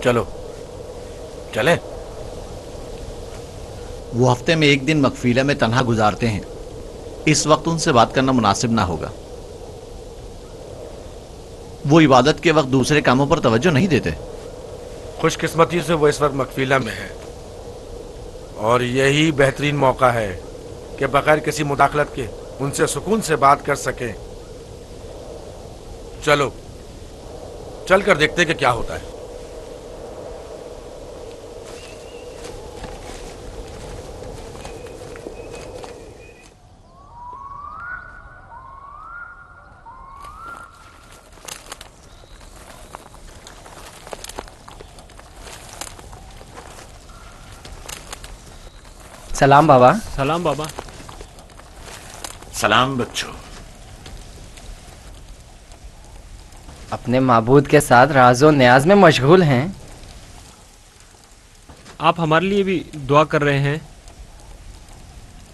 चलो चले। वो हफ्ते में एक दिन मकफीला में तन्हा गुजारते हैं, इस वक्त उनसे बात करना मुनासिब ना होगा। वो इबादत के वक्त दूसरे कामों पर तवज्जो नहीं देते। खुशकिस्मती से वो इस वक्त मकफीला में है और यही बेहतरीन मौका है कि बगैर किसी मुदाखलत के उनसे सुकून से बात कर सकें। चलो चल कर देखते हैं कि क्या होता है। सलाम बाबा। सलाम बाबा। सलाम बच्चों। अपने माबूद के साथ राज़ो न्याज में मशगूल हैं। आप हमारे लिए भी दुआ कर रहे हैं।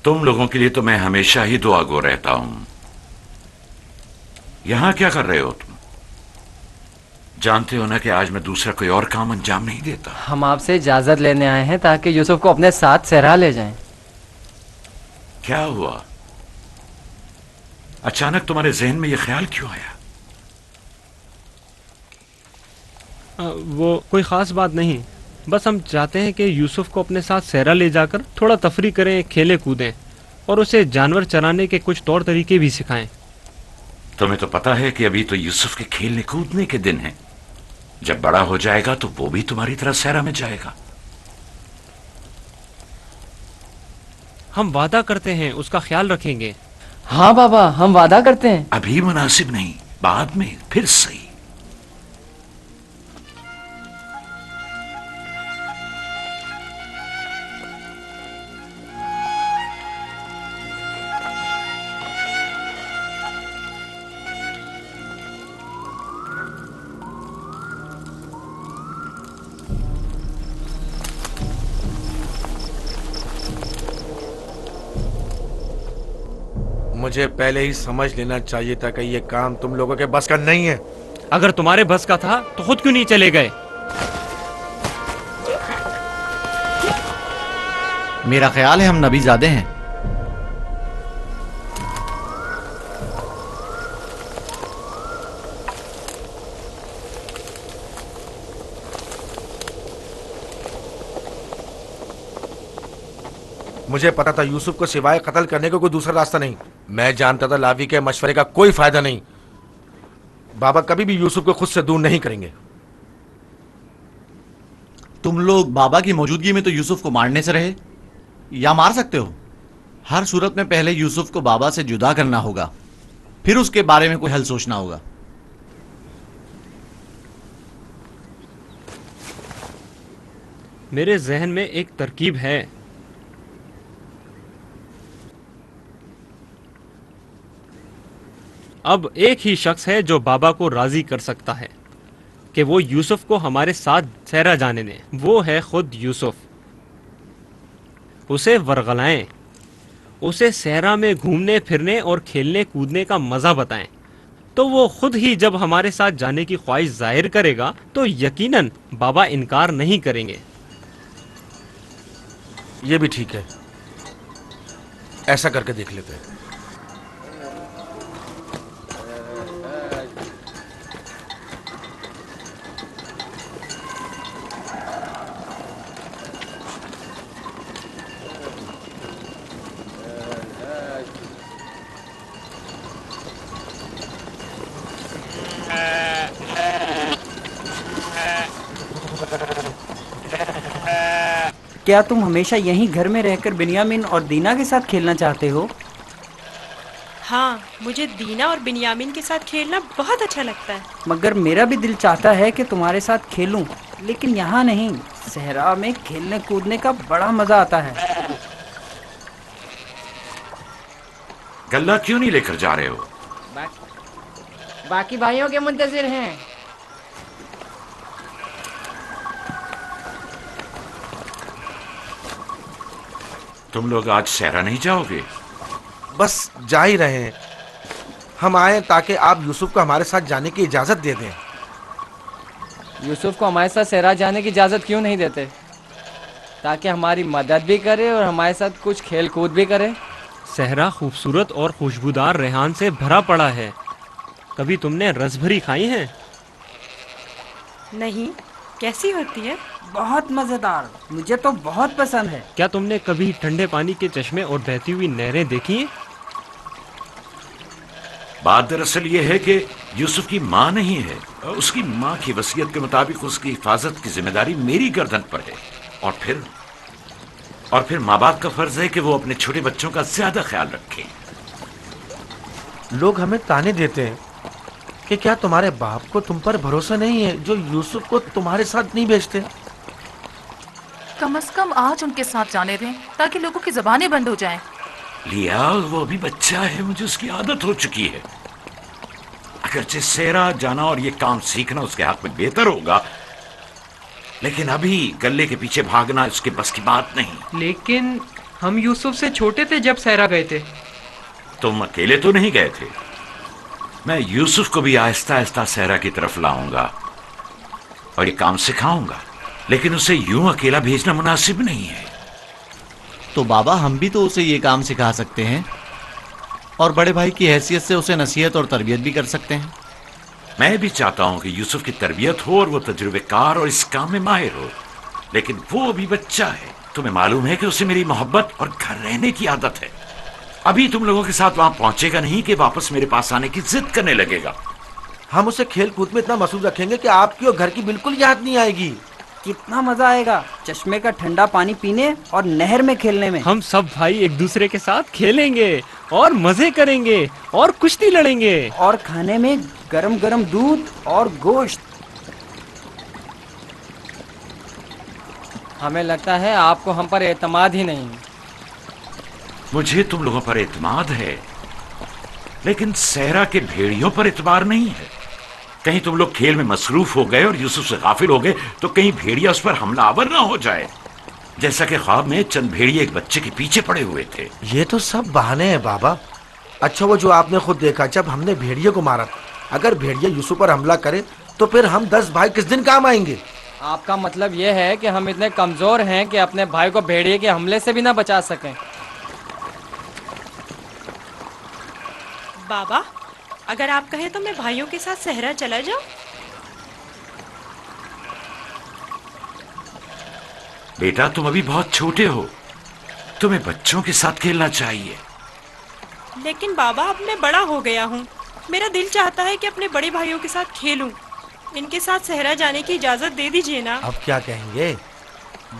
तुम लोगों के लिए तो मैं हमेशा ही दुआगो रहता हूं। यहां क्या कर रहे हो तुम? जानते हो ना कि आज मैं दूसरा कोई और काम अंजाम नहीं देता। हम आपसे इजाज़त लेने आए हैं ताकि यूसुफ को अपने साथ सहरा ले जाएं। क्या हुआ? अचानक तुम्हारे जहन में यह ख्याल क्यों आया? वो कोई ख़ास बात नहीं, बस हम चाहते हैं कि यूसुफ को अपने साथ सहरा ले जाकर थोड़ा तफरी करें, खेलें कूदें और उसे जानवर चराने के कुछ तौर तरीके भी सिखाएं। तुम्हें तो पता है कि अभी तो यूसुफ के खेलने कूदने के दिन हैं। जब बड़ा हो जाएगा तो वो भी तुम्हारी तरह सहरा में जाएगा। हम वादा करते हैं उसका ख्याल रखेंगे। हाँ बाबा, हम वादा करते हैं। अभी मुनासिब नहीं, बाद में फिर सही। मुझे पहले ही समझ लेना चाहिए था कि ये काम तुम लोगों के बस का नहीं है। अगर तुम्हारे बस का था तो खुद क्यों नहीं चले गए? मेरा ख्याल है हम नबीजादे हैं। मुझे पता था यूसुफ को सिवाय कत्ल करने का कोई दूसरा रास्ता नहीं। मैं जानता था लावी के मशवरे का कोई फायदा नहीं। बाबा कभी भी यूसुफ को खुद से दूर नहीं करेंगे। तुम लोग बाबा की मौजूदगी में तो यूसुफ को मारने से रहे, या मार सकते हो। हर सूरत में पहले यूसुफ को बाबा से जुदा करना होगा, फिर उसके बारे में कोई हल सोचना होगा। मेरे जहन में एक तरकीब है। अब एक ही शख्स है जो बाबा को राजी कर सकता है कि वो यूसुफ को हमारे साथ सहरा जाने दें। वो है खुद यूसुफ। उसे वरगलाएं, उसे सहरा में घूमने फिरने और खेलने कूदने का मजा बताएं, तो वो खुद ही जब हमारे साथ जाने की ख्वाहिश जाहिर करेगा तो यकीनन बाबा इनकार नहीं करेंगे। ये भी ठीक है, ऐसा करके देख लेते हैं। क्या तुम हमेशा यहीं घर में रहकर बिन्यामिन और दीना के साथ खेलना चाहते हो? हाँ, मुझे दीना और बिन्यामिन के साथ खेलना बहुत अच्छा लगता है। मगर मेरा भी दिल चाहता है कि तुम्हारे साथ खेलूं, लेकिन यहाँ नहीं। सहरा में खेलने कूदने का बड़ा मजा आता है। गल्ला क्यों नहीं लेकर जा रहे हो? बाकी भाइयों के मुंतजिर हैं। तुम लोग आज सहरा नहीं जाओगे? बस जा ही रहे हैं। हम आए ताकि आप यूसुफ को हमारे साथ जाने की इजाजत दे दें। यूसुफ को हमारे साथ सहरा जाने की इजाज़त क्यों नहीं देते, ताकि हमारी मदद भी करे और हमारे साथ कुछ खेल कूद भी करे। सहरा खूबसूरत और खुशबूदार रेहान से भरा पड़ा है। कभी तुमने रसभरी खाई है? नहीं, कैसी होती है? बहुत मजेदार, मुझे तो बहुत पसंद है। क्या तुमने कभी ठंडे पानी के चश्मे और बहती हुई नहरें देखी हैं? बात दरअसल ये है कि यूसुफ की माँ नहीं है। उसकी माँ की वसीयत के मुताबिक उसकी हिफाजत की जिम्मेदारी मेरी गर्दन पर है। और फिर माँ बाप का फर्ज है कि वो अपने छोटे बच्चों का ज्यादा ख्याल रखें। लोग हमें ताने देते हैं कि क्या तुम्हारे बाप को तुम पर भरोसा नहीं है जो यूसुफ को तुम्हारे साथ नहीं भेजते। कम से कम आज उनके साथ जाने दें ताकि लोगों की जबानें बंद हो जाएं। लिया, वो अभी बच्चा है, मुझे उसकी आदत हो चुकी है। अगरचे सेरा जाना और ये काम सीखना उसके हाथ में बेहतर होगा, लेकिन अभी गले के पीछे भागना उसके बस की बात नहीं। लेकिन हम यूसुफ से छोटे थे जब सहरा गए थे। तुम अकेले तो नहीं गए थे। मैं यूसुफ को भी आहिस्ता आहिस्ता सहरा की तरफ लाऊंगा और ये काम सिखाऊंगा, लेकिन उसे यूं अकेला भेजना मुनासिब नहीं है। तो बाबा, हम भी तो उसे ये काम सिखा सकते हैं और बड़े भाई की हैसियत से उसे नसीहत और तरबियत भी कर सकते हैं। मैं भी चाहता हूं कि यूसुफ की तरबियत हो और वो तजुर्बेकार और इस काम में माहिर हो, लेकिन वो अभी बच्चा है। तुम्हें मालूम है कि उसे मेरी मोहब्बत और घर रहने की आदत है। अभी तुम लोगों के साथ वहां पहुंचेगा नहीं कि वापस मेरे पास आने की जिद करने लगेगा। हम उसे खेल कूद में इतना मसरूफ रखेंगे कि आपकी और घर की बिल्कुल याद नहीं आएगी। कितना मजा आएगा चश्मे का ठंडा पानी पीने और नहर में खेलने में। हम सब भाई एक दूसरे के साथ खेलेंगे और मजे करेंगे और कुश्ती लड़ेंगे और खाने में गरम गरम दूध और गोश्त। हमें लगता है आपको हम पर एतमाद ही नहीं। मुझे तुम लोगों पर एतमाद है, लेकिन सहरा के भेड़ियों पर एतबार नहीं है। कहीं तुम लोग खेल में मसरूफ हो गए और यूसुफ से गाफिल हो गए तो कहीं भेड़िया उस पर हमलावर ना हो जाए, जैसा कि ख्वाब में चंद भेड़िए एक बच्चे के पीछे पड़े हुए थे। ये तो सब बहाने हैं बाबा। अच्छा, वो जो आपने खुद देखा जब हमने भेड़िए को मारा, अगर भेड़िया यूसुफ पर हमला करे तो फिर हम 10 भाई किस दिन काम आएंगे? आपका मतलब ये है कि हम इतने कमजोर हैं कि अपने भाई को भेड़िए के हमले से भी ना बचा सकें। बाबा, अगर आप कहें तो मैं भाइयों के साथ सहरा चला जाऊं? बेटा, तुम अभी बहुत छोटे हो, तुम्हें बच्चों के साथ खेलना चाहिए। लेकिन बाबा, अब मैं बड़ा हो गया हूँ। मेरा दिल चाहता है कि अपने बड़े भाइयों के साथ खेलूं। इनके साथ सहरा जाने की इजाजत दे दीजिए ना। अब क्या कहेंगे?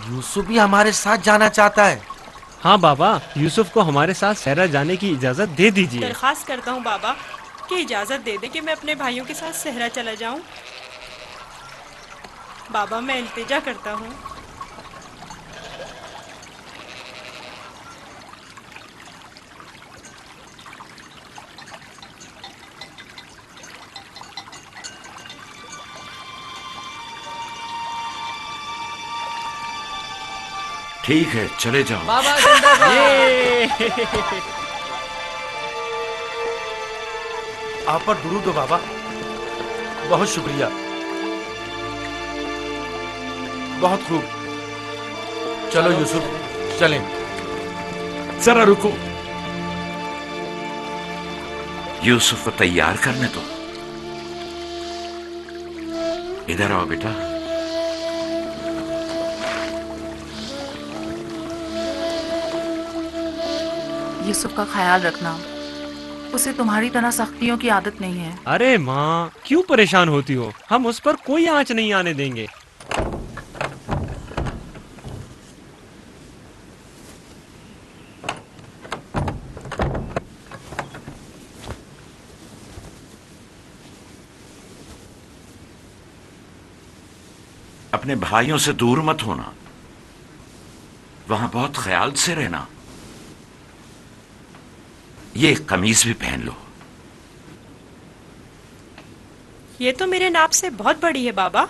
यूसुफ भी हमारे साथ जाना चाहता है। हाँ बाबा, यूसुफ को हमारे साथ सहरा जाने की इजाजत दे दीजिए। दरख्वास्त करता हूँ बाबा कि इजाजत दे दे कि मैं अपने भाइयों के साथ सहरा चला जाऊं। बाबा, मैं इल्तिजा करता हूँ। ठीक है, चले जाओ। बाबा जिंदाबाद। आप पर दुरूद हो बाबा, बहुत शुक्रिया। बहुत खूब, चलो यूसुफ, चलें। जरा रुको, यूसुफ को तैयार करने दो। इधर आओ बेटा। यूसुफ का ख्याल रखना, उसे तुम्हारी तरह सख्तियों की आदत नहीं है। अरे माँ, क्यों परेशान होती हो? हम उस पर कोई आंच नहीं आने देंगे। अपने भाइयों से दूर मत होना, वहां बहुत ख्याल से रहना। ये कमीज भी पहन लो। ये तो मेरे नाप से बहुत बड़ी है बाबा।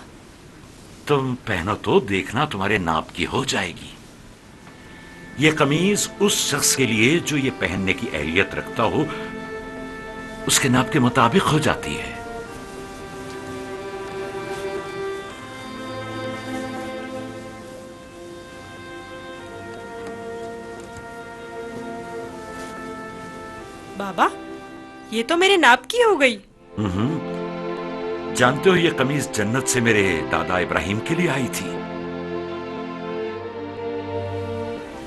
तुम पहनो तो देखना तुम्हारे नाप की हो जाएगी। ये कमीज उस शख्स के लिए जो ये पहनने की अहलियत रखता हो, उसके नाप के मुताबिक हो जाती है। बाबा, ये तो मेरे नाप की हो गई। जानते हो, ये कमीज जन्नत से मेरे दादा इब्राहिम के लिए आई थी।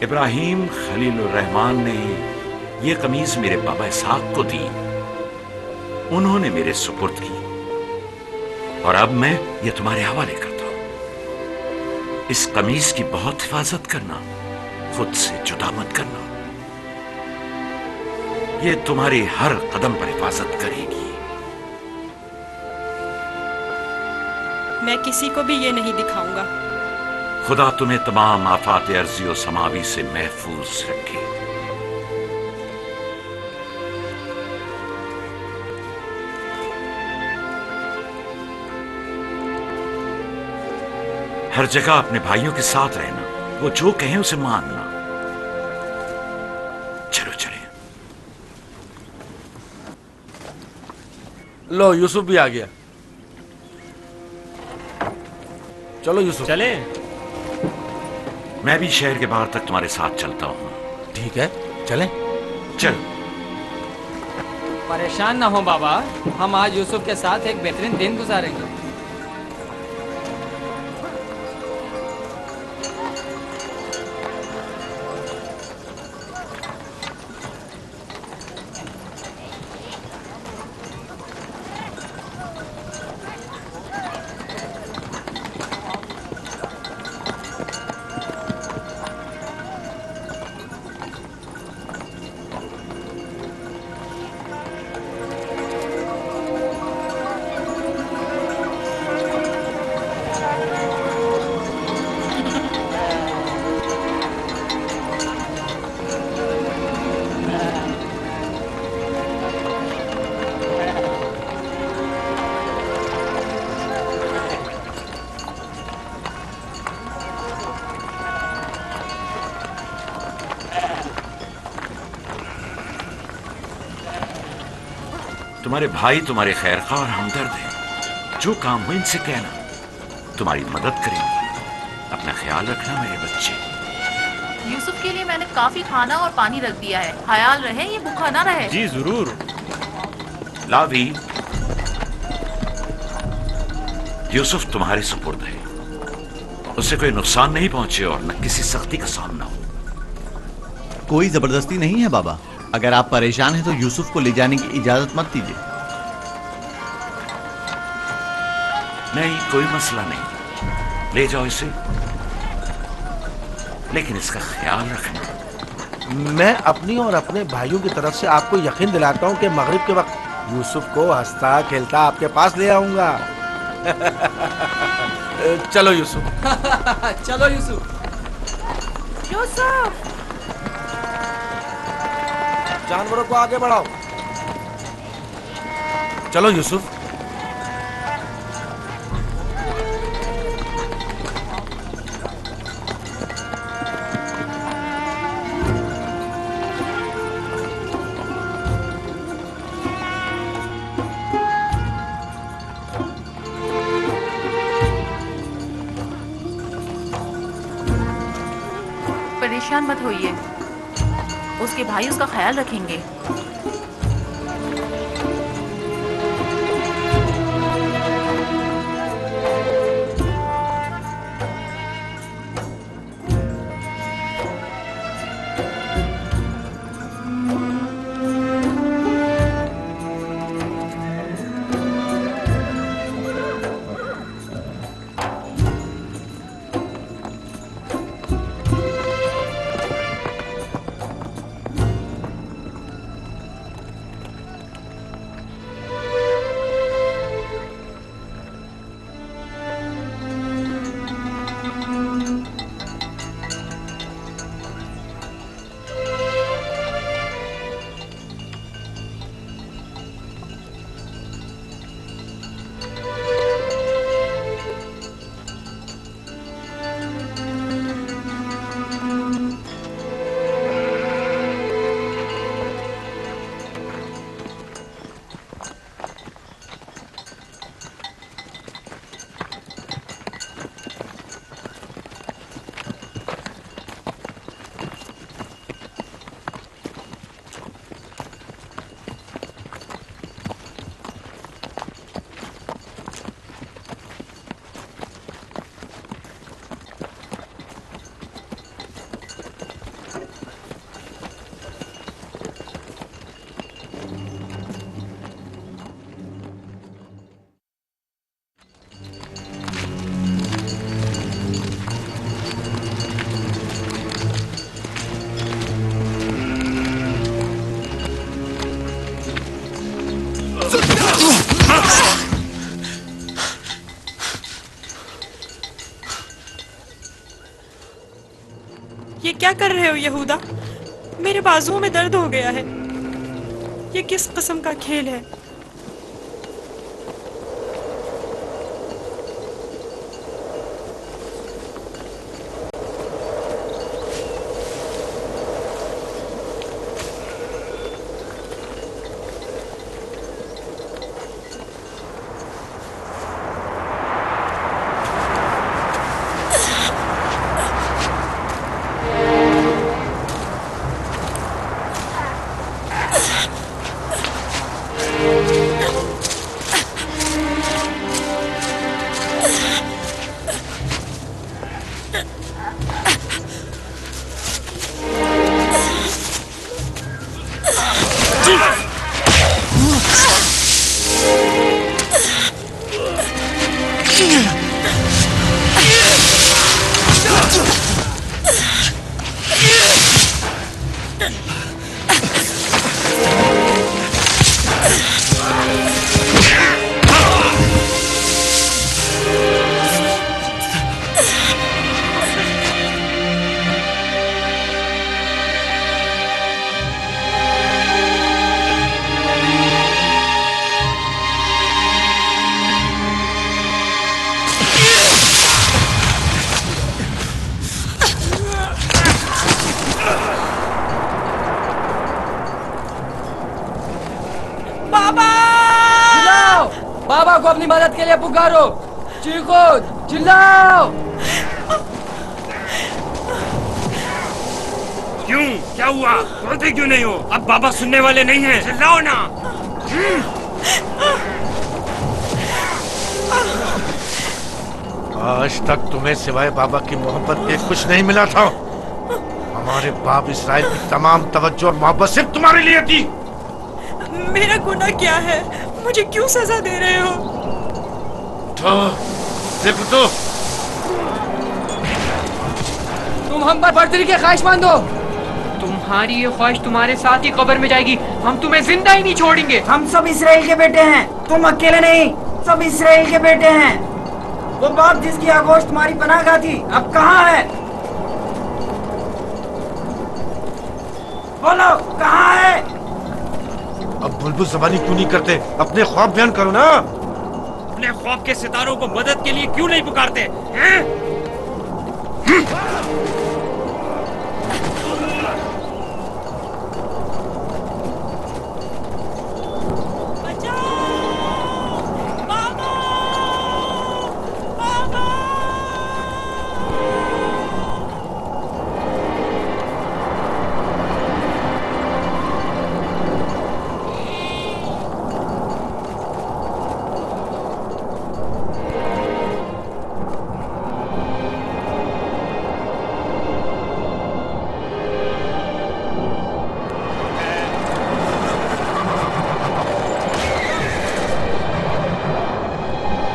इब्राहिम खलीलुर रहमान ने ये कमीज मेरे बाबा इसहाक को दी। उन्होंने मेरे सुपुर्द की और अब मैं ये तुम्हारे हवाले करता हूं। इस कमीज की बहुत हिफाजत करना, खुद से जुदा मत करना। ये तुम्हारी हर कदम पर हिफाजत करेगी। मैं किसी को भी ये नहीं दिखाऊंगा। खुदा तुम्हें तमाम आफात अर्जी और समावी से महफूज रखे। हर जगह अपने भाइयों के साथ रहना, वो जो कहें उसे मानना। चलो चले। लो, यूसुफ भी आ गया। चलो यूसुफ। चले। मैं भी शहर के बाहर तक तुम्हारे साथ चलता हूं। ठीक है, चलें। चल। परेशान ना हो बाबा, हम आज यूसुफ के साथ एक बेहतरीन दिन गुजारेंगे। तुम्हारे भाई तुम्हारे खैरखा और हमदर्द हैं। जो काम हो इनसे कहना, तुम्हारी मदद करेंगे। अपना ख्याल रखना मेरे बच्चे। यूसुफ के लिए मैंने काफी खाना और पानी रख दिया है। ख्याल रहे ये भूखा ना रहे। जी जरूर। लावी, यूसुफ तुम्हारे सुपुर्द है। उसे कोई नुकसान नहीं पहुंचे और न किसी सख्ती का सामना हो। कोई जबरदस्ती नहीं है बाबा। अगर आप परेशान हैं तो यूसुफ को ले जाने की इजाजत मत दीजिए। नहीं, कोई मसला नहीं, ले जाओ इसे, लेकिन इसका ख्याल रखना। मैं अपनी और अपने भाइयों की तरफ से आपको यकीन दिलाता हूं कि मगरिब के वक्त यूसुफ को हंसता खेलता आपके पास ले आऊंगा। चलो यूसुफ। चलो यूसुफ। यूसुफ, जानवरों को आगे बढ़ाओ। चलो यूसुफ। परेशान मत होइए, उसके भाई उसका ख्याल रखेंगे। क्या कर रहे हो यहूदा? मेरे बाजुओं में दर्द हो गया है। ये किस किस्म का खेल है? बाबा को अपनी मदद के लिए पुकारो, चीखो, चिल्लाओ। क्यों? क्या हुआ? बोलते क्यों नहीं हो? अब बाबा सुनने वाले नहीं हैं। चिल्लाओ ना। आज तक तुम्हें सिवाय बाबा की मोहब्बत के कुछ नहीं मिला था। हमारे बाप इसराइल की तमाम तवज्जो और मोहब्बत सिर्फ तुम्हारे लिए थी। मेरा गुनाह क्या है? मुझे क्यों सजा दे रहे हो? तो देखो तो तुम हम पर बर्तरी के ख्वाहिशमंद हो। तुम्हारी ये ख्वाहिश तुम्हारे साथ ही कब्र में जाएगी। हम तुम्हें जिंदा ही नहीं छोड़ेंगे। हम सब इसराइल के बेटे हैं, तुम अकेले नहीं, सब इसराइल के बेटे हैं। वो बाप जिसकी आगोश तुम्हारी पनाहगाह थी, अब कहाँ है? बोलो, कहाँ है? अब बुलबुल ज़बानी क्यों नहीं करते? अपने ख्वाब बयान करो ना। अपने ख्वाब के सितारों को मदद के लिए क्यों नहीं पुकारते हैं?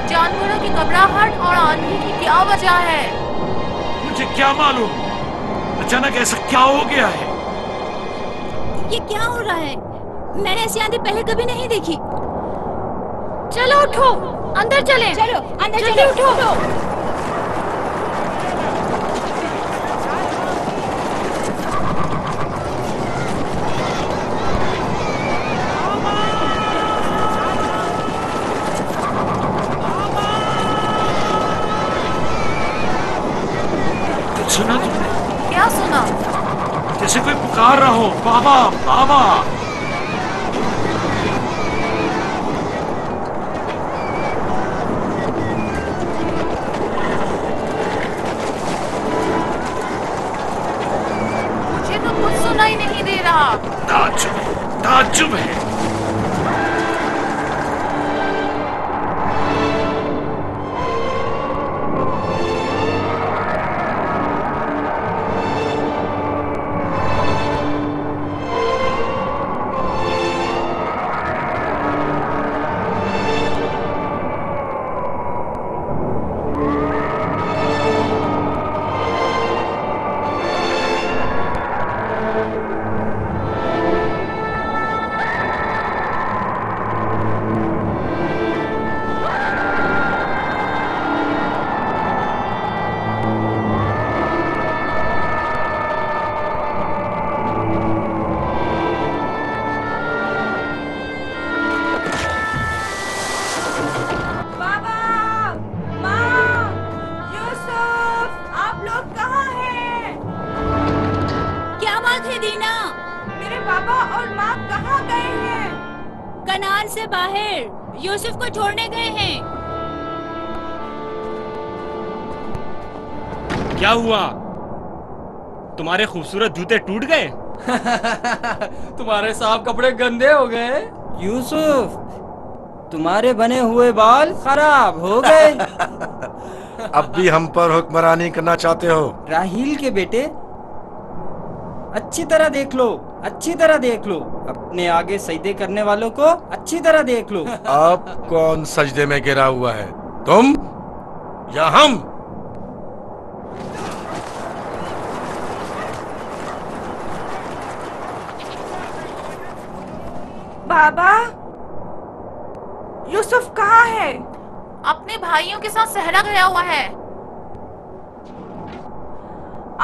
जानवरों की घबराहट और आंधी की क्या वजह है? मुझे क्या मालूम, अचानक ऐसा क्या हो गया है? ये क्या हो रहा है? मैंने ऐसी आंधी पहले कभी नहीं देखी। चलो उठो, अंदर चलें। चलो अंदर चलो, उठो। सुना तुमने? क्या सुना? जैसे कोई पुकार रहा हो, बाबा बाबा। मुझे तो कुछ सुना ही नहीं दे रहा। ताज्जुब है। आप कहाँ गए हैं? कनान से बाहर यूसुफ को छोड़ने गए हैं। क्या हुआ? तुम्हारे खूबसूरत जूते टूट गए? तुम्हारे साफ कपड़े गंदे हो गए। यूसुफ, तुम्हारे बने हुए बाल खराब हो गए। अब भी हम पर हुक्मरानी करना चाहते हो? राहील के बेटे, अच्छी तरह देख लो, अच्छी तरह देख लो। अपने आगे सजदे करने वालों को अच्छी तरह देख लो। अब कौन सजदे में गिरा हुआ है, तुम या हम? बाबा, यूसुफ कहाँ है? अपने भाइयों के साथ सहरा गया हुआ है।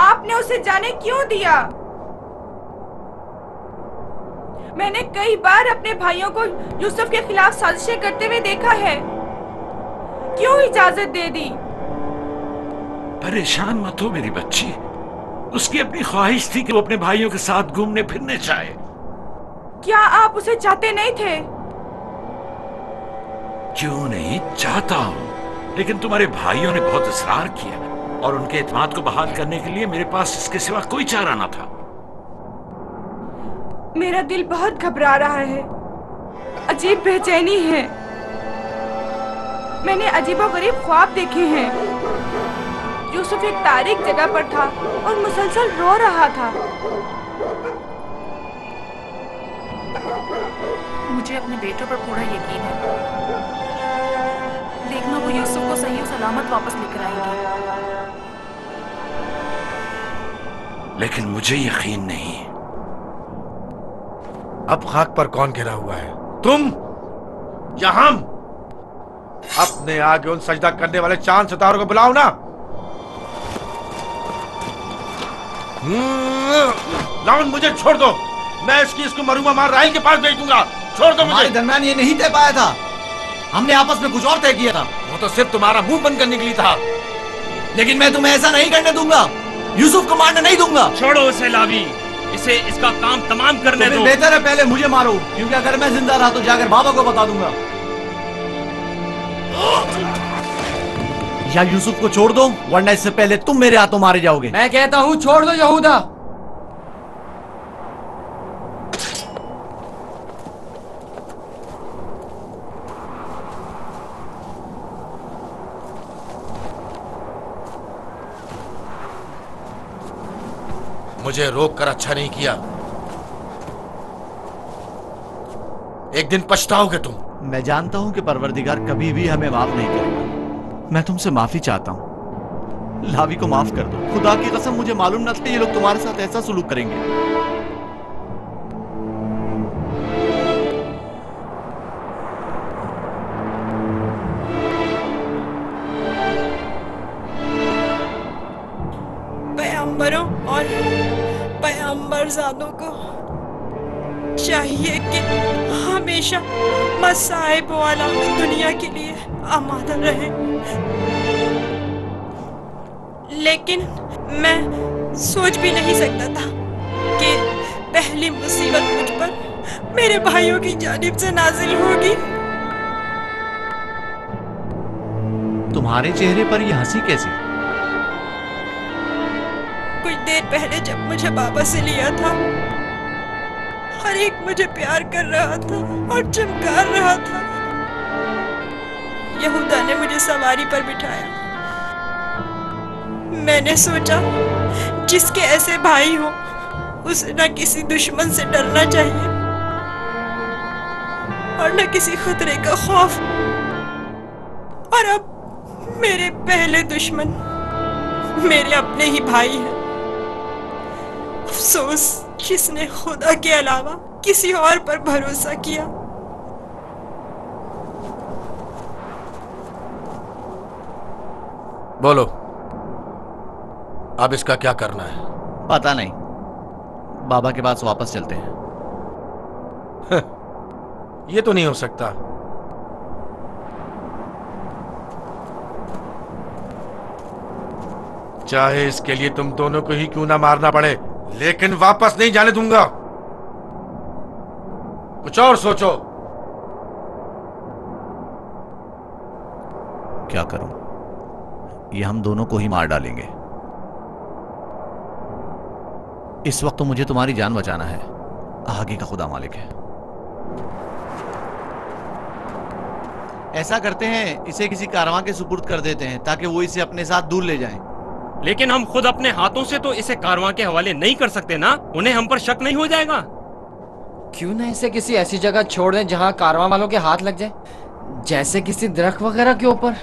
आपने उसे जाने क्यों दिया? मैंने कई बार अपने भाइयों को यूसुफ के खिलाफ साजिशें करते हुए देखा है। क्यों इजाजत दे दी? परेशान मत हो मेरी बच्ची। उसकी अपनी ख्वाहिश थी कि वो अपने भाइयों के साथ घूमने फिरने जाए। क्या आप उसे चाहते नहीं थे? क्यों नहीं, चाहता हूं, लेकिन तुम्हारे भाइयों ने बहुत इसरार किया और उनके एतमाद को बहाल करने के लिए मेरे पास इसके सिवा कोई चारा न था। मेरा दिल बहुत घबरा रहा है, अजीब बेचैनी है। मैंने अजीबोगरीब ख्वाब देखे हैं। यूसुफ एक तारीक जगह पर था और मुसलसल रो रहा था। मुझे अपने बेटों पर पूरा यकीन है। देखना, वो यूसुफ को सही और सलामत वापस लेकर आएंगे। लेकिन मुझे यकीन नहीं। अब खाक पर कौन गिरा हुआ है, तुम या हम? अपने आगे उन सजदा करने वाले चांद सितारों को बुलाओ ना। लाउन, मुझे छोड़ दो। मैं इसको मरूमा मार राहिल के पास भेज दूंगा। छोड़ दो मुझे। हमारे दरमियान ये नहीं तय पाया था। हमने आपस में कुछ और तय किया था। वो तो सिर्फ तुम्हारा मुंह बंद करने के लिए था। लेकिन मैं तुम्हें ऐसा नहीं करने दूंगा। यूसुफ को मारने नहीं दूंगा। छोड़ो उसे लावी, इसे इसका काम तमाम करने दो। बेहतर है पहले मुझे मारो, क्योंकि अगर मैं जिंदा रहा तो जाकर बाबा को बता दूंगा। या यूसुफ को छोड़ दो, वरना इससे पहले तुम मेरे हाथों मारे जाओगे। मैं कहता हूँ छोड़ दो यहूदा। मुझे रोक कर अच्छा नहीं किया। एक दिन पछताओगे तुम। मैं जानता हूं कि परवरदिगार कभी भी हमें माफ नहीं करेगा। मैं तुमसे माफी चाहता हूं। लावी को माफ कर दो। खुदा की कसम, मुझे मालूम न था ये लोग तुम्हारे साथ ऐसा सुलूक करेंगे। पैगंबरों और पैगंबरजादों को चाहिए कि हमेशा मसाइब वाला दुनिया के लिए आमादा रहे। लेकिन मैं सोच भी नहीं सकता था कि पहली मुसीबत मुझ पर मेरे भाइयों की जानिब से नाजिल होगी। तुम्हारे चेहरे पर यह हंसी कैसी? कुछ देर पहले जब मुझे बाबा से लिया था, हर एक मुझे प्यार कर रहा था और चमकार रहा था। यहूदा ने मुझे सवारी पर बिठाया। मैंने सोचा जिसके ऐसे भाई हो उसे न किसी दुश्मन से डरना चाहिए और न किसी खतरे का खौफ। और अब मेरे पहले दुश्मन मेरे अपने ही भाई हैं। अफसोस जिसने खुदा के अलावा किसी और पर भरोसा किया। बोलो, अब इसका क्या करना है? पता नहीं। बाबा के पास वापस चलते हैं। ये तो नहीं हो सकता। चाहे इसके लिए तुम दोनों को ही क्यों ना मारना पड़े, लेकिन वापस नहीं जाने दूंगा। कुछ और सोचो। क्या करूं? ये हम दोनों को ही मार डालेंगे। इस वक्त तो मुझे तुम्हारी जान बचाना है, आगे का खुदा मालिक है। ऐसा करते हैं, इसे किसी कारवां के सुपुर्द कर देते हैं ताकि वो इसे अपने साथ दूर ले जाएं। लेकिन हम खुद अपने हाथों से तो इसे कारवां के हवाले नहीं कर सकते ना, उन्हें हम पर शक नहीं हो जाएगा? क्यों ना इसे किसी ऐसी जगह छोड़ दें जहां कारवां वालों के हाथ लग जाए, जैसे किसी दरख्त वगैरह के ऊपर।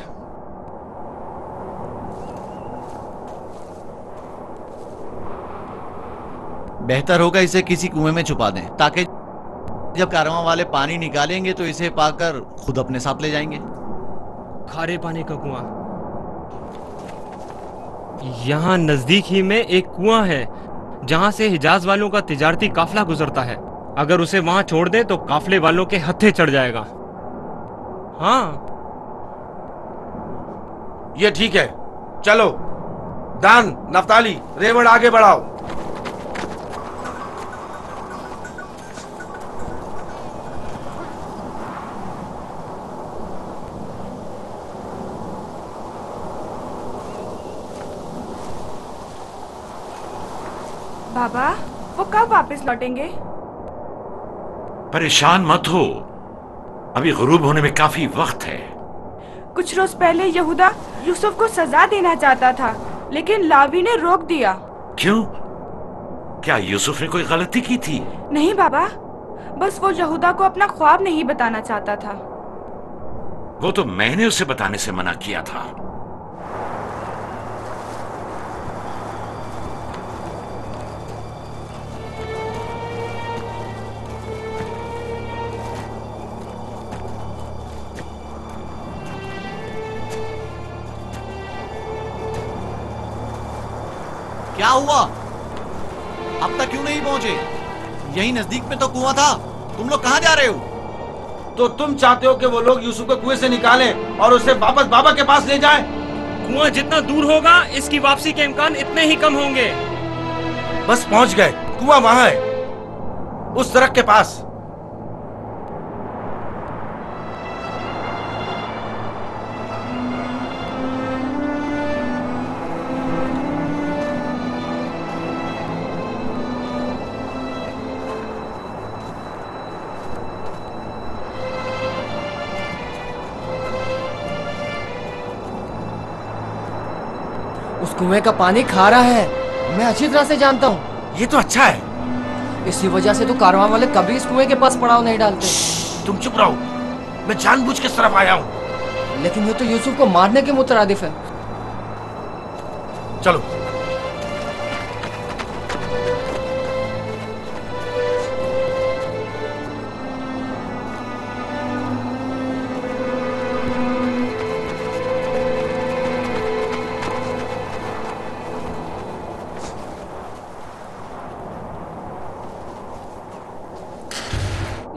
बेहतर होगा इसे किसी कुएं में छुपा दें ताकि जब कारवां वाले पानी निकालेंगे तो इसे पाकर खुद अपने साथ ले जाएंगे। खारे पानी का कुआं। यहाँ नजदीक ही में एक कुआं है जहाँ से हिजाज वालों का तिजारती काफिला गुजरता है। अगर उसे वहां छोड़ दे तो काफिले वालों के हत्थे चढ़ जाएगा। हाँ, ये ठीक है, चलो। दान, नफ्ताली, रेवड़ आगे बढ़ाओ। बाबा, वो कब वापस लौटेंगे? परेशान मत हो, अभी गुरूब होने में काफी वक्त है। कुछ रोज पहले यहूदा यूसुफ को सजा देना चाहता था, लेकिन लावी ने रोक दिया। क्यों? क्या यूसुफ ने कोई गलती की थी? नहीं बाबा, बस वो यहूदा को अपना ख्वाब नहीं बताना चाहता था। वो तो मैंने उसे बताने से मना किया था। क्या हुआ? अब तक क्यों नहीं पहुंचे? यही नजदीक में तो कुआं था। तुम लोग कहां जा रहे हो? तो तुम चाहते हो कि वो लोग यूसुफ को कुएं से निकालें और उसे वापस बाबा के पास ले जाएं? कुआं जितना दूर होगा इसकी वापसी के इम्कान इतने ही कम होंगे। बस पहुंच गए, कुआं वहां है, उस सड़क के पास। उस कुएं का पानी खारा है, मैं अच्छी तरह से जानता हूँ। ये तो अच्छा है। इसी वजह से तो कारवां वाले कभी इस कुएं के पास पड़ाव नहीं डालते। तुम चुप रहो, मैं जानबूझ के इस तरफ आया हूँ। लेकिन ये तो यूसुफ को मारने के मुतरादिफ है। चलो।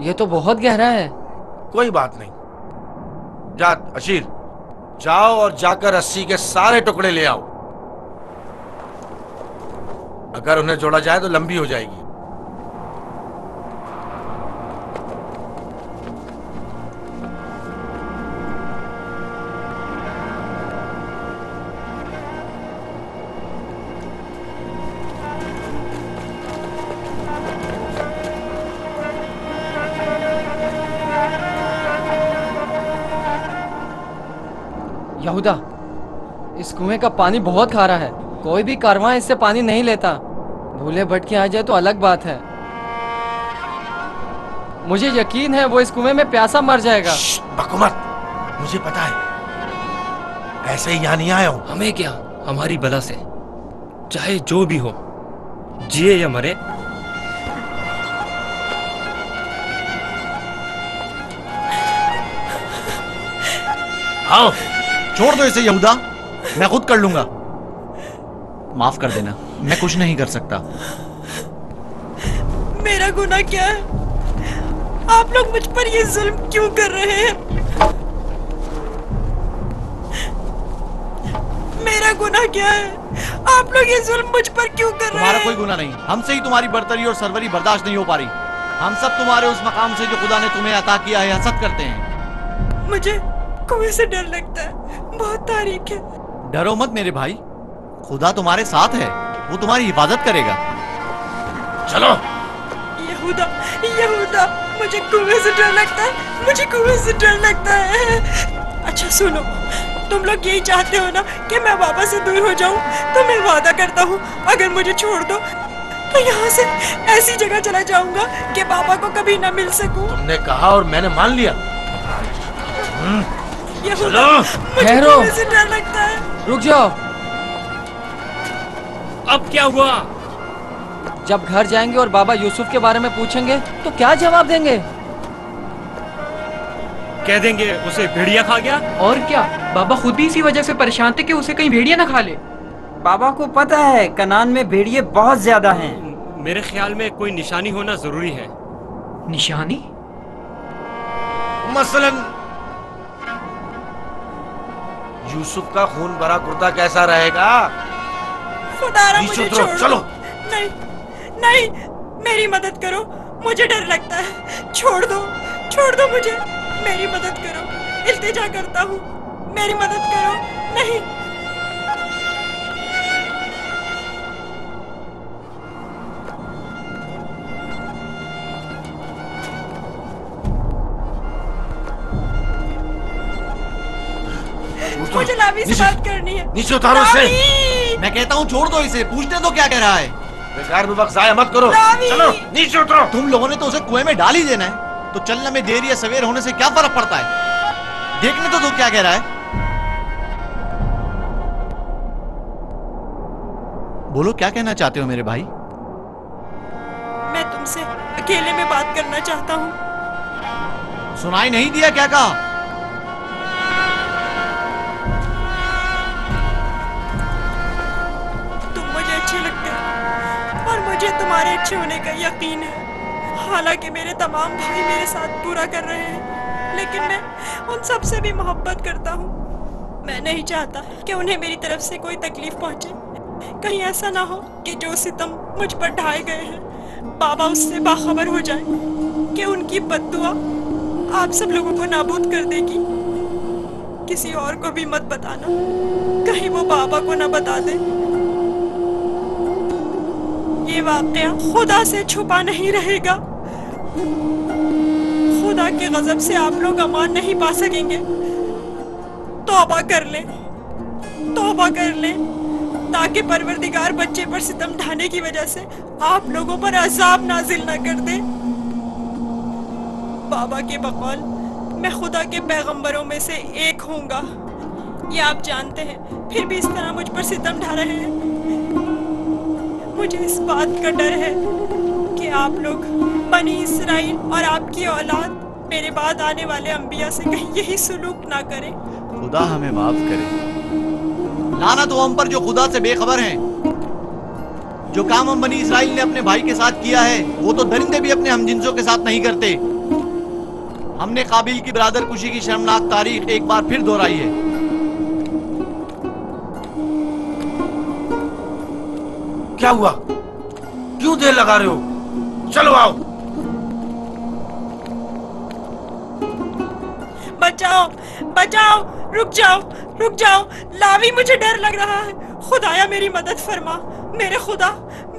ये तो बहुत गहरा है। कोई बात नहीं। जा अशीर, जाओ और जाकर रस्सी के सारे टुकड़े ले आओ। अगर उन्हें जोड़ा जाए तो लंबी हो जाएगी। यहूदा, इस कुएं का पानी बहुत खारा है। कोई भी कारवां इससे पानी नहीं लेता। भूले भटके आ जाए तो अलग बात है। मुझे यकीन है वो इस कुएं में प्यासा मर जाएगा। बको मत, मुझे पता है। ऐसे ही यहाँ नहीं आया हूं। हमें क्या, हमारी बला से चाहे जो भी हो, जिए या मरे, आओ। छोड़ दो इसे यहूदा, मैं खुद कर लूंगा। माफ कर देना, मैं कुछ नहीं कर सकता। मेरा गुनाह क्या है? आप लोग मुझ पर ये जुल्म क्यों कर रहे हैं? मेरा गुनाह क्या है? आप लोग ये जुल्म मुझ पर क्यों कर रहे हैं? तुम्हारा कोई गुनाह नहीं, हमसे ही तुम्हारी बर्तरी और सरवरी बर्दाश्त नहीं हो पा रही। हम सब तुम्हारे उस मकाम से जो खुदा ने तुम्हें अता किया है हसद करते हैं। मुझे कुएं से डर लगता है, बहुत तारीख है। डरो मत मेरे भाई, खुदा तुम्हारे साथ है, वो तुम्हारी हिफाजत करेगा। चलो। यहूदा, यहूदा, मुझे कुएं से डर लगता है, मुझे कुएं से डर लगता है। अच्छा सुनो, तुम लोग यही चाहते हो ना कि मैं बाबा से दूर हो जाऊं, तो मैं वादा करता हूँ अगर मुझे छोड़ दो तो यहाँ से ऐसी जगह चला जाऊंगा कि बाबा को कभी न मिल सकूं। तुमने कहा और मैंने मान लिया। यहूदा, मुझे ठहरो। कुएं से डर लगता है। रुक जाओ। अब क्या हुआ? जब घर जाएंगे और बाबा यूसुफ के बारे में पूछेंगे तो क्या जवाब देंगे? कह देंगे उसे भेड़िया खा गया। और क्या, बाबा खुद भी इसी वजह से परेशान थे कि उसे कहीं भेड़िया ना खा ले। बाबा को पता है कनान में भेड़िए बहुत ज्यादा हैं। मेरे ख्याल में कोई निशानी होना जरूरी है। निशानी? मसलन यूसुफ का खून भरा कुर्ता कैसा रहेगा? खुदारा नीचे मुझे उतरो, छोड़ चलो। दो। नहीं, नहीं, मेरी मदद करो, मुझे डर लगता है। छोड़ दो मुझे, मेरी मदद करो, इल्तिजा करता हूँ, मेरी मदद करो। नहीं। मुझे लावी से बात करनी है। नीचे उतारो इसे। लावी! मैं कहता हूँ छोड़ दो इसे, पूछने दो क्या कह रहा है। बेकार में वक्त जाया मत करो। लावी! चलो नीचे उतरो। तुम लोगों ने तो उसे कुएं में डाल ही देना है, तो चलने में देर या सवेर होने से क्या फर्क पड़ता है? देखने तो दो क्या कह रहा है। बोलो क्या कहना चाहते हो मेरे भाई? मैं तुमसे अकेले में बात करना चाहता हूँ। सुनाई नहीं दिया क्या कहा? तुम मुझे अच्छे लगते हो और मुझे तुम्हारे अच्छे होने का यकीन है। हालांकि मेरे तमाम भाई मेरे साथ पूरा कर रहे हैं, लेकिन मैं उन सब से भी मोहब्बत करता हूँ। मैं नहीं चाहता कि उन्हें मेरी तरफ से कोई तकलीफ पहुंचे। कहीं ऐसा ना हो कि जो सितम मुझ पर ढाए गए हैं बाबा उससे बाखबर हो जाए कि उनकी बद्दुआ आप सब लोगों को नाबूद कर देगी। किसी और को भी मत बताना, कहीं वो बाबा को ना बता दे। ये वाकया खुदा से छुपा नहीं रहेगा। खुदा के गजब से आप लोग अमान नहीं पा सकेंगे। तौबा कर ले, तौबा कर ले, ताकि परवरदिगार बच्चे पर सितम ढाने की वजह से आप लोगों पर अजाब नाजिल न कर दे। बाबा के बकौल मैं खुदा के पैगंबरों में से एक हूँगा, ये आप जानते हैं, फिर भी इस तरह मुझ पर सितम ढा रहे हैं। मुझे इस बात का डर है कि आप लोग बनी इसराइल और आपकी औलाद मेरे बाद आने वाले अंबिया से कहीं यही सुलूक ना करें। खुदा हमें माफ करे। लानत हो हम पर जो खुदा से बेखबर हैं। जो काम हम बनी इसराइल ने अपने भाई के साथ किया है वो तो दरिंदे भी अपने हमजिंसों के साथ नहीं करते। हमने काबिल की बरादर कुशी की शर्मनाक तारीख एक बार फिर दोहराई है। क्या हुआ? क्यों देर लगा रहे हो? चलो आओ। बचाओ, बचाओ, रुक जाओ, रुक जाओ। लावी, मुझे डर लग रहा है। खुदाया मेरी मदद फरमा, मेरे खुदा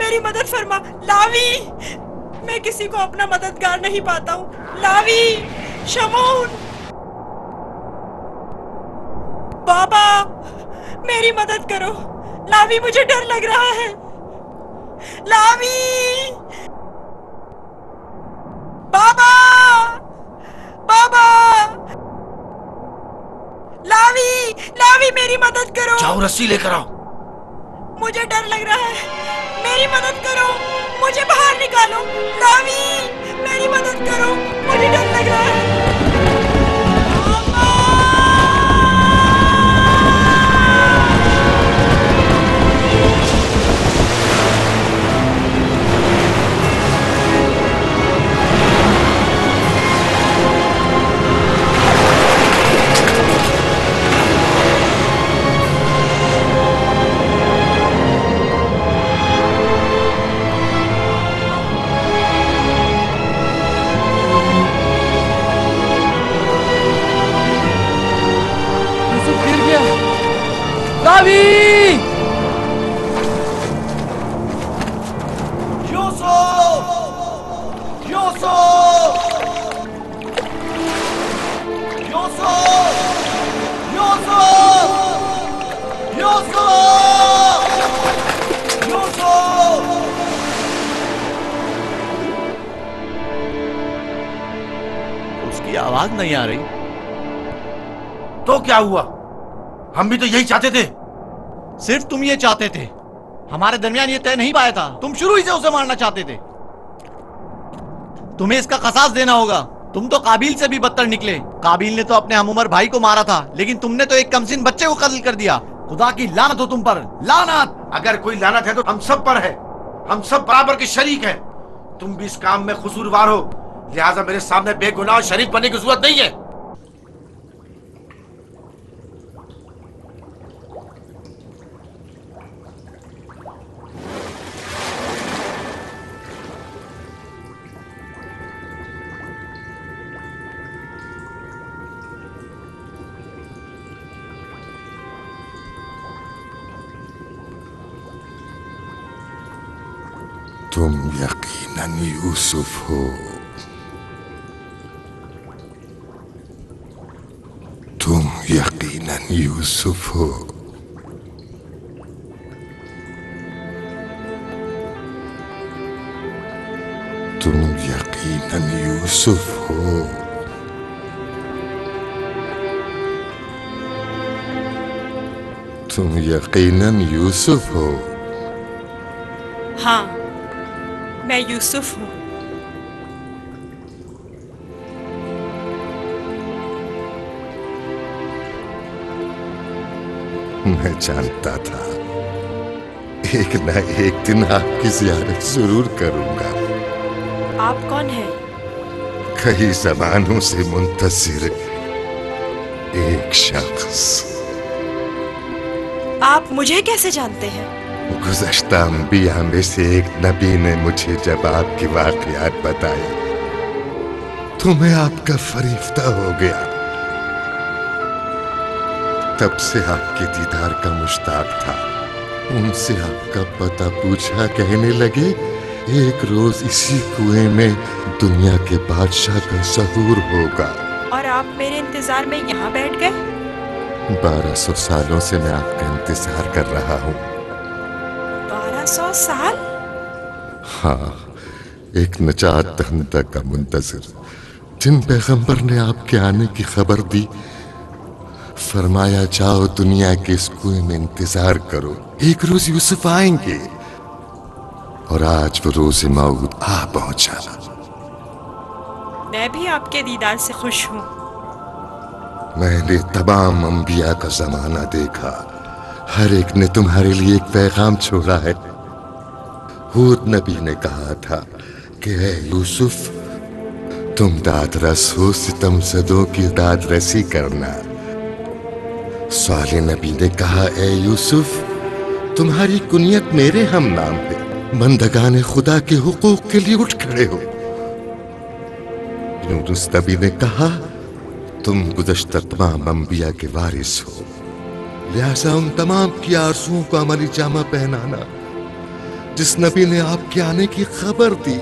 मेरी मदद फरमा। लावी, मैं किसी को अपना मददगार नहीं पाता हूँ। लावी, शमून, बाबा मेरी मदद करो। लावी, मुझे डर लग रहा है। लावी, बाबा, बाबा, लावी, लावी मेरी मदद करो। जाओ रस्सी लेकर आओ। मुझे डर लग रहा है, मेरी मदद करो, मुझे बाहर निकालो। लावी, मेरी मदद करो, मुझे डर लग रहा है। उसकी आवाज नहीं आ रही। तो क्या हुआ? हम भी तो यही चाहते थे। सिर्फ तुम ये चाहते थे, हमारे दरमियान ये तय नहीं पाया था। तुम शुरू ही से उसे मारना चाहते थे। तुम्हें इसका कसास देना होगा। तुम तो काबिल से भी बदतर निकले। काबिल ने तो अपने हम उम्र भाई को मारा था, लेकिन तुमने तो एक कमसिन बच्चे को कत्ल कर दिया। खुदा की लानत हो तुम पर, लानत। अगर कोई लानत है तो हम सब पर है। हम सब बराबर के शरीक हैं। तुम भी इस काम में कसूरवार हो, लिहाजा मेरे सामने बेगुनाह और शरीक बनने की जरूरत नहीं है। तुम यकीनन यूसुफ हो। तुम यकीनन यूसुफ हो। तुम यकीनन यूसुफ हो। तुम यकीनन यूसुफ हो। हाँ, मैं यूसुफ हूँ। मैं जानता था एक न एक दिन आपकी ज़ियारत जरूर करूंगा। आप कौन हैं? कई ज़मानों से मुंतज़िर एक शख्स। आप मुझे कैसे जानते हैं? गुज़श्ता अंबिया में से एक नबी ने मुझे जब आपकी वाक़ियात बताई तो मैं आपका फरिश्ता हो गया। तब से आपके दीदार का मुश्ताक था। उनसे आपका पता पूछा, कहने लगे एक रोज इसी कुएं में दुनिया के बादशाह का ज़हूर होगा। और आप मेरे इंतजार में यहाँ बैठ गए? 1200 सालों से मैं आपका इंतजार कर रहा हूँ। 1200 साल? हाँ, एक नजात दहंदा का मुंतज़िर, जिन पैगंबर ने आपके आने की खबर दी, फरमाया जाओ दुनिया के इस कुएं में इंतजार करो, एक रोज यूसुफ आएंगे। और आज वो रोज़ मौत आ पहुंचा। मैं भी आपके दीदार से खुश हूँ। मैंने तमाम अंबिया का जमाना देखा, हर एक ने तुम्हारे लिए एक पैगाम छोड़ा है। हूद नबी ने कहा था कि ऐ यूसुफ, तुम दादरस हो, सितमज़दों की दादरसी करना। साले नबी ने कहा, ऐ यूसुफ, तुम्हारी कुनियत मेरे हम नाम है, बंदगाने खुदा के हुकूक के लिए उठ खड़े हो। यूनुस नबी ने कहा, तुम गुज़श्ता तमाम अंबिया के वारिस हो, लिहाजा उन तमाम की आरज़ुओं को अमली जामा पहनाना। जिस नबी ने आपके आने की खबर दी,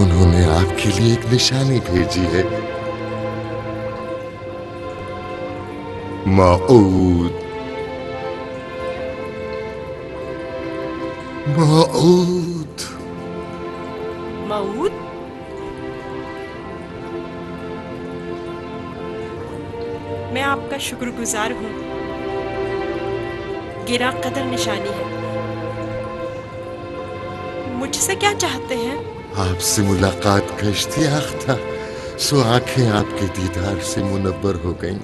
उन्होंने आपके लिए एक निशानी भेजी है। मऊद, मऊद, मऊद? मैं आपका शुक्रगुजार हूँ। गिरा कदर निशानी है। मुझसे क्या चाहते हैं? आपसे मुलाकात का इश्तियाक था, सो आंखें आपके दीदार से मुनव्वर हो गईं।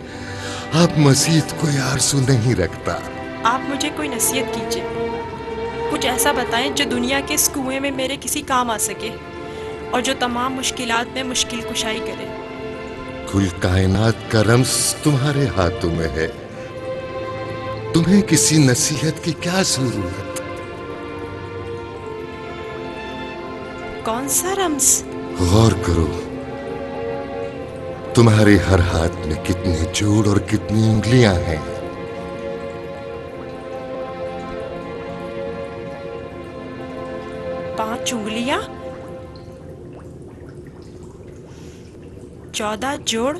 आप मजीद कोई आरज़ू नहीं रखता। आप मुझे कोई नसीहत कीजिए, कुछ ऐसा बताएं जो दुनिया के इस कुएं में मेरे किसी काम आ सके और जो तमाम मुश्किलात में मुश्किल कुशाई करे। कुल कायनात का रम्स तुम्हारे हाथों में है, तुम्हें किसी नसीहत की क्या जरूरत? कौन सा रम्स? गौर करो, तुम्हारे हर हाथ में कितने जोड़ और कितनी उंगलियां हैं। पांच उंगलियां, 14 जोड़।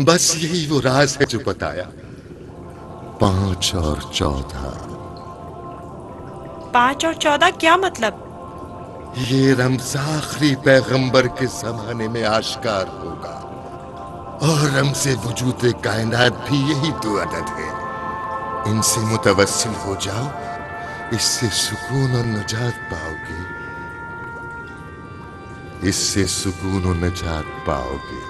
बस यही वो राज है जो बताया। 5 और 14। 5 और 14 क्या मतलब? ये रमज आखिरी पैगंबर के जमाने में आश्कार होगा और रमज वजूद कायनात भी यही दो अदद है। इनसे मुतवस्सिल हो जाओ, इससे सुकून और नजात पाओगे, इससे सुकून और नजात पाओगे।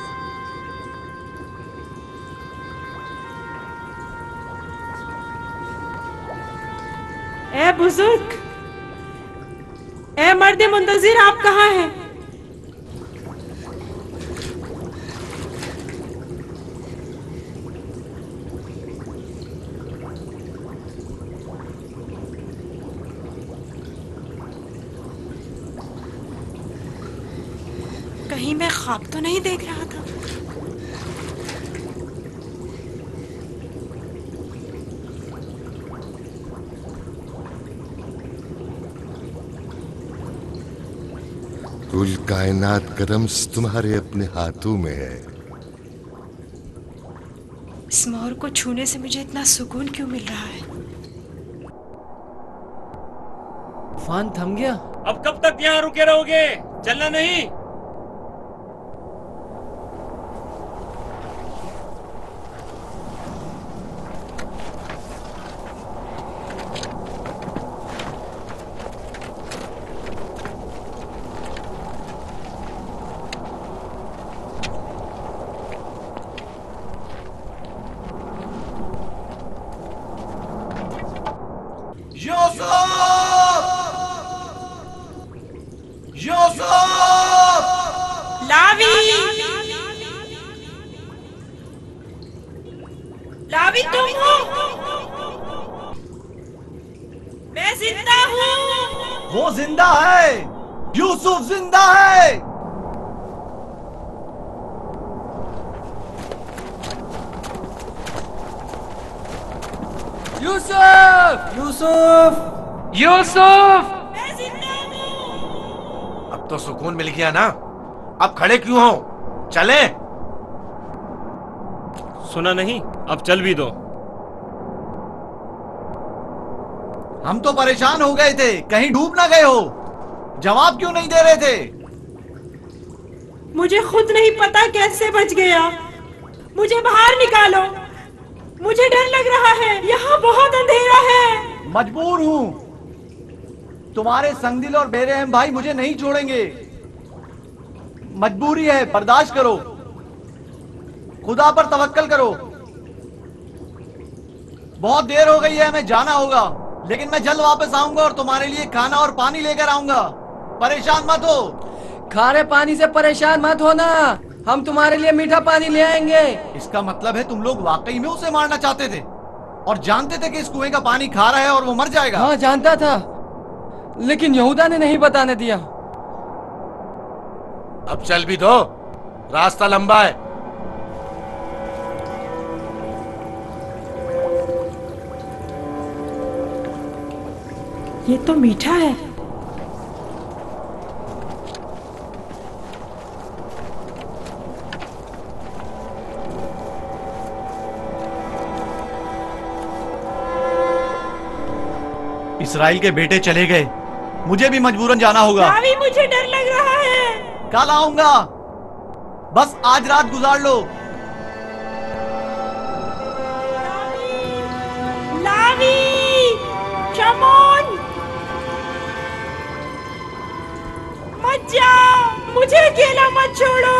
ए बुजुर्ग, ए मर्द मुंतजिर, आप कहाँ हैं? कहीं मैं ख्वाब तो नहीं देख रहा था। कुल कायनात का रम्स तुम्हारे अपने हाथों में है। इस मोर को छूने से मुझे इतना सुकून क्यों मिल रहा है? तूफान थम गया। अब कब तक यहाँ रुके रहोगे? चलना नहीं? लावी, लावी तुम हो? मैं जिंदा हूँ। वो जिंदा है, यूसुफ जिंदा है। यूसुफ! यूसुफ! यूसुफ! अब तो सुकून मिल गया ना, अब खड़े क्यों हो? चले। सुना नहीं? अब चल भी दो। हम तो परेशान हो गए थे, कहीं डूब ना गए हो। जवाब क्यों नहीं दे रहे थे? मुझे खुद नहीं पता कैसे बच गया। मुझे बाहर निकालो, मुझे डर लग रहा है, यहाँ बहुत अंधेरा है। मजबूर हूँ, तुम्हारे संगदिल और बेरहम भाई मुझे नहीं छोड़ेंगे। मजबूरी है, बर्दाश्त करो, खुदा पर तवक्कल करो। बहुत देर हो गई है, हमें जाना होगा, लेकिन मैं जल्द वापस आऊंगा और तुम्हारे लिए खाना और पानी लेकर आऊंगा। परेशान मत हो। खारे पानी से परेशान मत होना, हम तुम्हारे लिए मीठा पानी ले आएंगे। इसका मतलब है तुम लोग वाकई में उसे मारना चाहते थे और जानते थे कि इस कुएं का पानी खारा है और वो मर जाएगा। हाँ, जानता था, लेकिन यहूदा ने नहीं बताने दिया। अब चल भी दो, रास्ता लंबा है। ये तो मीठा है। इसराइल के बेटे चले गए, मुझे भी मजबूरन जाना होगा। लावी, मुझे डर लग रहा है। कल आऊंगा, बस आज रात गुजार लो। लावी, शमोन, मत जाओ, मुझे अकेला मत छोड़ो।